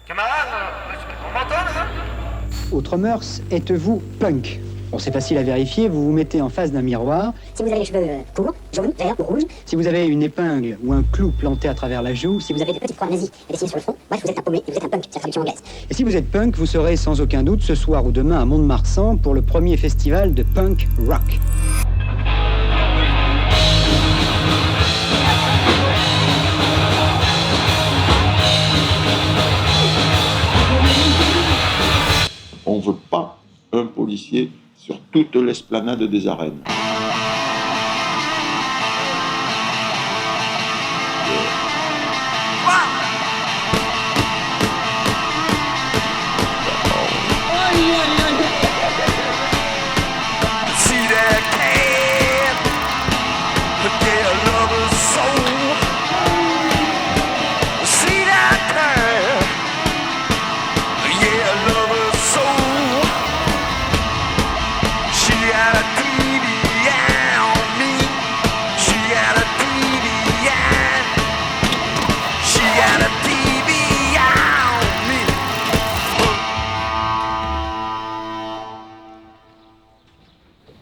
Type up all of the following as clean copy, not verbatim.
Camarade, on m'entend là? Autre mœurs, êtes-vous punk? Bon, c'est facile à vérifier, vous vous mettez en face d'un miroir. Si vous avez les cheveux courts, jaunes, verts ou rouges. Si vous avez une épingle ou un clou planté à travers la joue. Si vous avez de petites croix nazies dessinées sur le front, bref, vous êtes un paumé et vous êtes un punk, c'est la traduction anglaise. Et si vous êtes punk, vous serez sans aucun doute ce soir ou demain à Mont-de-Marsan pour le premier festival de punk rock. On ne veut pas un policier sur toute l'esplanade des arènes.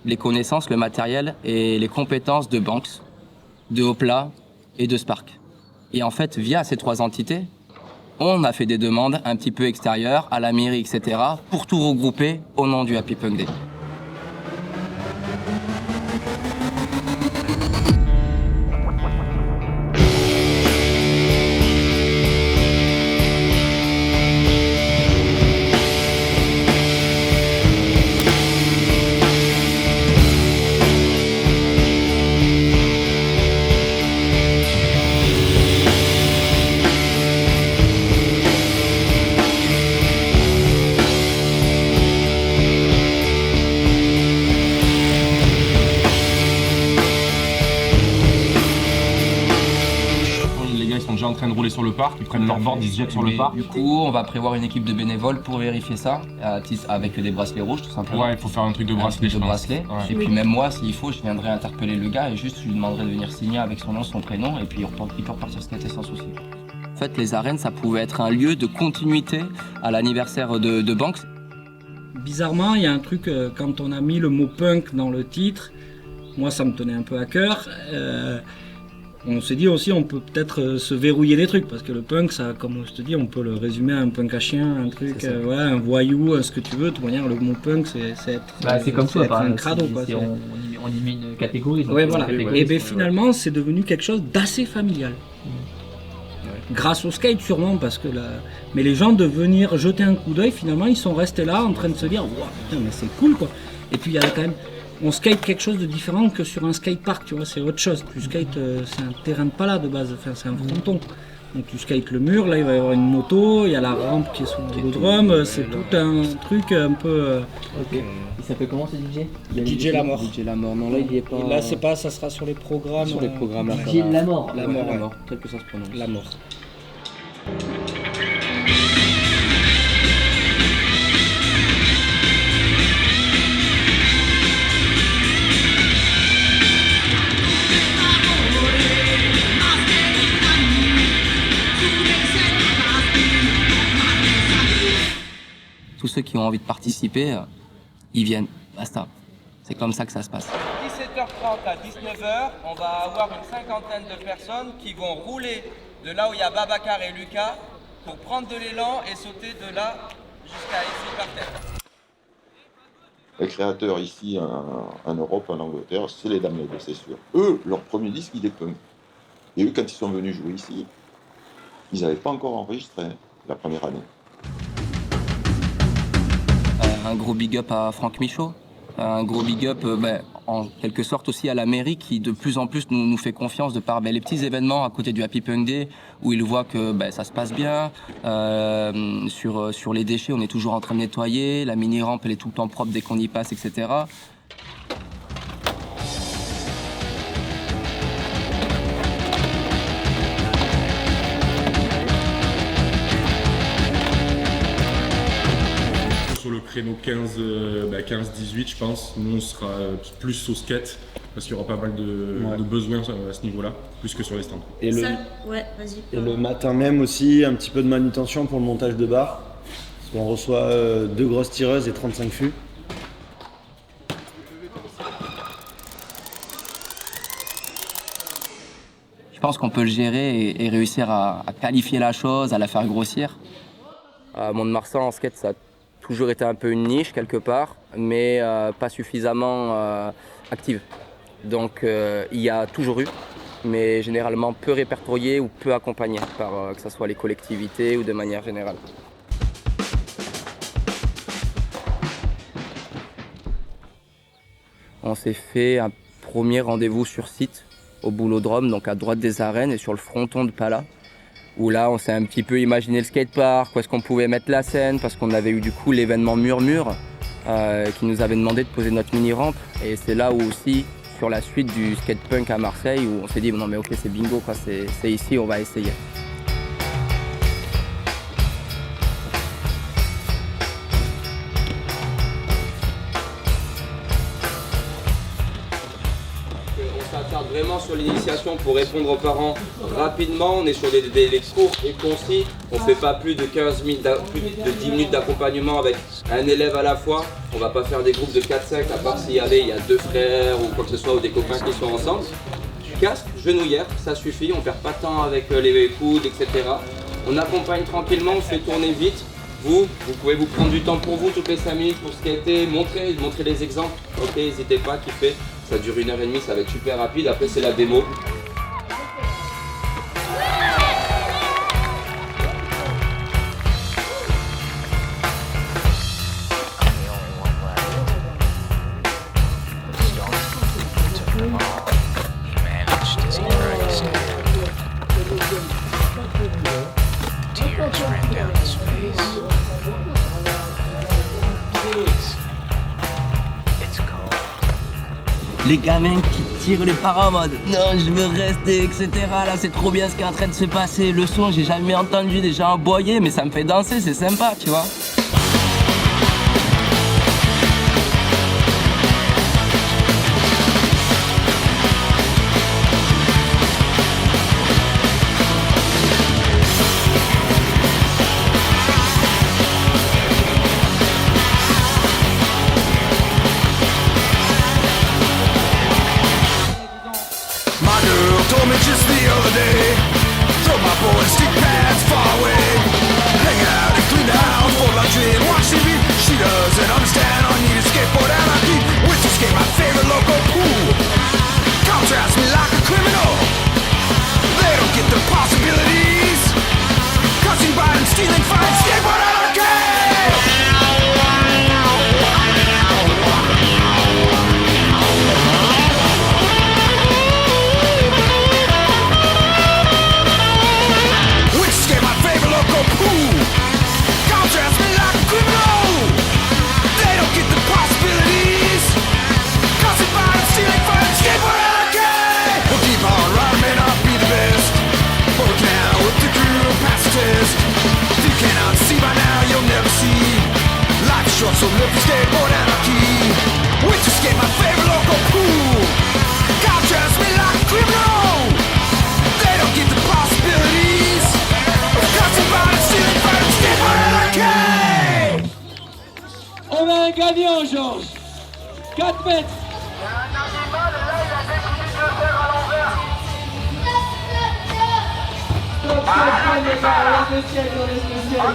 Les connaissances, le matériel et les compétences de Banks, de Hopla et de Spark. Et en fait, via ces trois entités, on a fait des demandes un petit peu extérieures à la mairie, etc., pour tout regrouper au nom du Happy Punk Day. En train de rouler sur le parc, ils prennent leur board, ils se jettent sur le parc. Du coup, on va prévoir une équipe de bénévoles pour vérifier ça, avec des bracelets rouges tout simplement. Ouais, il faut faire un truc de bracelet, je pense. Ouais. Et puis même moi, s'il faut, je viendrai interpeller le gars et juste je lui demanderai de venir signer avec son nom, son prénom, et puis il peut repartir skater sans souci. En fait, les arènes, ça pouvait être un lieu de continuité à l'anniversaire de Banks. Bizarrement, il y a un truc, quand on a mis le mot punk dans le titre, moi ça me tenait un peu à cœur. On s'est dit aussi, on peut peut-être se verrouiller des trucs, parce que le punk, ça, comme je te dis, on peut le résumer à un punk à chien, un truc, ouais, un voyou, ce que tu veux. De toute manière, le mot punk, c'est être, c'est comme ça, un crado. Quoi, on y met une catégorie. Ouais, voilà. Et bien finalement, c'est devenu quelque chose d'assez familial. Grâce au skate sûrement, parce que mais les gens de venir jeter un coup d'œil, finalement, ils sont restés là en train de se dire, wow, putain, mais c'est cool quoi. Et puis il y a quand même. On skate quelque chose de différent que sur un skatepark, tu vois, c'est autre chose. Tu skates, c'est un terrain de pala de base, enfin, c'est un fronton. Donc tu skates le mur, là il va y avoir une moto, il y a la rampe qui est sous le vélodrome, c'est tout un truc un peu... Ok. Il s'appelle comment ce DJ? DJ La Mort. DJ La Mort, non là il y est pas... Et là c'est pas, ça sera sur les programmes. Sur les programmes là. DJ La Mort. La Mort, La Mort, tel que ça se prononce. La Mort. Tous ceux qui ont envie de participer, ils viennent, basta. C'est comme ça que ça se passe. 17h30 à 19h, on va avoir une cinquantaine de personnes qui vont rouler de là où il y a Babacar et Lucas pour prendre de l'élan et sauter de là jusqu'à ici par terre. Les créateurs ici en Europe, en Angleterre, c'est les Damned, c'est sûr. Eux, leur premier disque, il est punk. Et eux, quand ils sont venus jouer ici, ils n'avaient pas encore enregistré la première année. Un gros big up à Franck Michaud, un gros big up en quelque sorte aussi à la mairie qui de plus en plus nous fait confiance de par les petits événements à côté du Happy Punk Day où ils voient que ça se passe bien. Sur les déchets, on est toujours en train de nettoyer, la mini-rampe elle est tout le temps propre dès qu'on y passe, etc. Sur le créneau 15-18, je pense, nous on sera plus au skate parce qu'il y aura pas mal de besoins à ce niveau-là, plus que sur les stands. Et le, ouais, vas-y. et le matin même aussi, un petit peu de manutention pour le montage de barres. Parce qu'on reçoit 2 grosses tireuses et 35 fûts. Je pense qu'on peut le gérer et réussir à qualifier la chose, à la faire grossir. À Mont-de-Marsan, en skate, ça a toujours été un peu une niche quelque part, mais pas suffisamment active. Donc il y a toujours eu, mais généralement peu répertorié ou peu accompagné par que ce soit les collectivités ou de manière générale. On s'est fait un premier rendez-vous sur site au Boulodrome, donc à droite des arènes et sur le fronton de Pala, où là on s'est un petit peu imaginé le skatepark, où est-ce qu'on pouvait mettre la scène, parce qu'on avait eu du coup l'événement Murmure qui nous avait demandé de poser notre mini-rampe, et c'est là où aussi sur la suite du skatepunk à Marseille où on s'est dit non mais ok c'est bingo quoi, c'est ici, on va essayer. Vraiment sur l'initiation pour répondre aux parents rapidement, on est sur des délais courts et concis, on ne fait pas plus de 10 minutes d'accompagnement avec un élève à la fois, on ne va pas faire des groupes de 4-5 à part s'il y a 2 frères ou quoi que ce soit ou des copains qui sont ensemble. Casque, genouillère, ça suffit, on ne perd pas de temps avec les coudes, etc. On accompagne tranquillement, on fait tourner vite. Vous pouvez vous prendre du temps pour vous toutes les 5 minutes pour skater, montrer les exemples. Ok, n'hésitez pas, kiffez. Ça dure 1h30, ça va être super rapide. Après, c'est la démo. Les gamins qui tirent les parents en mode non je veux rester etc. Là c'est trop bien ce qui est en train de se passer. Le son j'ai jamais entendu des gens aboyer mais ça me fait danser, c'est sympa tu vois. Just the other day, throw my boys stick pads far away. Hang out and clean the house, fold laundry and watch TV. She doesn't understand, I need a skateboard and I keep winter skate, my favorite local pool. Contrast me like a criminal. They don't get the possibilities. Cussing, biting, stealing, fighting, skateboard and so live skateboard anarchy. Winter skate, my favorite local pool. God dress me like a criminal. They don't get the possibilities. Cussing, biting, stealing, fighting, skateboard anarchy. On a un gagnant, Georges. 4 mètres. Il y a un animal, là, il a décidé de le faire à l'envers. Stop, les gars, on laisse le ciel, on laisse le ciel.